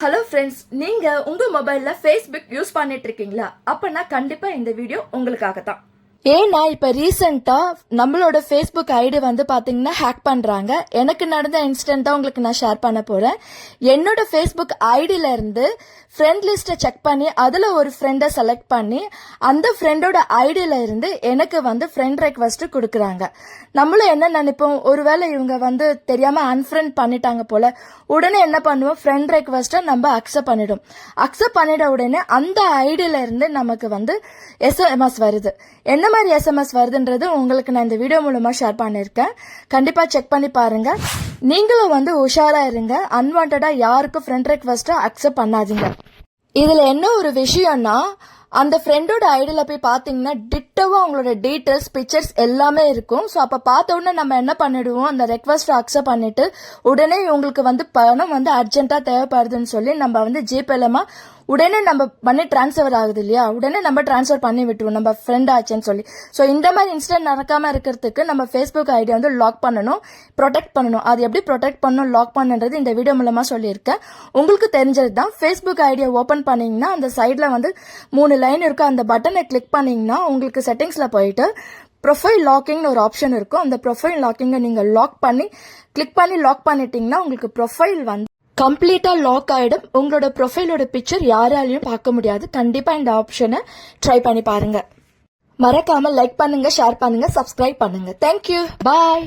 Hello friends, நீங்க உங்க மொபைல்ல Facebook யூஸ் பண்ணிட்டு இருக்கீங்களா? அப்பனா கண்டிப்பா இந்த வீடியோ உங்களுக்காக தான். ஏன்னா இப்ப ரீசெண்டா நம்மளோட Facebook ஐடி வந்து பாத்தீங்கன்னா ஹேக் பண்றாங்க. எனக்கு நடந்த இன்சிடென்ட் தான் உங்களுக்கு நான் ஷேர் பண்ண போறேன். என்னோட Facebook ஐடியில இருந்து ஃப்ரெண்ட் லிஸ்ட்டை செக் பண்ணி அதுல ஒரு ஃப்ரெண்டை செலக்ட் பண்ணி அந்த ஃப்ரெண்டோட ஐடியில இருந்து எனக்கு வந்து ஃப்ரெண்ட் ரெக்வஸ்ட் கொடுக்குறாங்க. நம்மளும் என்ன நினைப்போம், ஒருவேளை இவங்க வந்து தெரியாம அன்ஃப்ரெண்ட் பண்ணிட்டாங்க போல. உடனே என்ன பண்ணுவோம், ஃப்ரெண்ட் ரெக்வஸ்ட்டை நம்ம அக்செப்ட் பண்ணிடும். அக்செப்ட் பண்ணிட உடனே அந்த ஐடியில இருந்து நமக்கு வந்து SMS வருது. என்ன மாதிரி SMS வருதுன்றது உங்களுக்கு நான் இந்த வீடியோ மூலமா ஷேர் பண்ணிருக்கேன். கண்டிப்பா செக் பண்ணி பாருங்க. நீங்களும் வந்து உஷாரா இருங்க. அன்வான்டா யாருக்கும் ஃப்ரெண்ட் ரெக்வஸ்ட்டை அக்செப்ட் பண்ணாதீங்க. இதுல என்ன ஒரு விஷயம்னா, அந்த ஃப்ரெண்டோட ஐடியில போய் பாத்தீங்கன்னா டிட்டோவா உங்களோட டீட்டெயில்ஸ், பிக்சர்ஸ் எல்லாமே இருக்கும். ஸோ அப்ப பார்த்த உடனே நம்ம என்ன பண்ணிடுவோம், அந்த ரெக்வஸ்ட் அக்செப்ட் பண்ணிட்டு உடனே உங்களுக்கு வந்து பணம் வந்து அர்ஜென்ட்டா தேவைப்படுதுன்னு சொல்லி நம்ம வந்து ஜிபேலமா உடனே நம்ம பண்ணி டிரான்ஸ்ஃபர் ஆகுது இல்லையா, உடனே நம்ம டிரான்ஸ்ஃபர் பண்ணி விட்டுருவோம் நம்ம ஃப்ரெண்ட் ஆச்சுன்னு சொல்லி. ஸோ இந்த மாதிரி இன்சிடென்ட் நடக்காம இருக்கிறதுக்கு நம்ம Facebook ஐடியா வந்து லாக் பண்ணணும், ப்ரொடெக்ட் பண்ணணும். அது எப்படி ப்ரொடெக்ட் பண்ணணும், லாக் பண்ணுன்றது இந்த வீடியோ மூலமா சொல்லியிருக்கேன். உங்களுக்கு தெரிஞ்சது தான். Facebook ஐடியா ஓபன் பண்ணீங்கன்னா அந்த சைட்ல வந்து 3 லைன் இருக்கும். அந்த பட்டனை கிளிக் பண்ணீங்கன்னா உங்களுக்கு செட்டிங்ஸ்ல போயிட்டு ப்ரொஃபைல் லாக்கிங்னு ஒரு ஆப்ஷன் இருக்கும். அந்த ப்ரொஃபைல் லாக்கிங்கை நீங்க லாக் பண்ணி கிளிக் பண்ணி லாக் பண்ணிட்டீங்கன்னா உங்களுக்கு ப்ரொஃபைல் வந்து கம்ப்ளீட்டா லாக் ஆயிடும். உங்களோட ப்ரொஃபைலோட பிக்சர் யாராலையும் பார்க்க முடியாது. கண்டிப்பா இந்த ஆப்ஷனை ட்ரை பண்ணி பாருங்க. மறக்காம லைக் பண்ணுங்க, ஷேர் பண்ணுங்க, சப்ஸ்கிரைப் பண்ணுங்க. தேங்க்யூ, பாய்.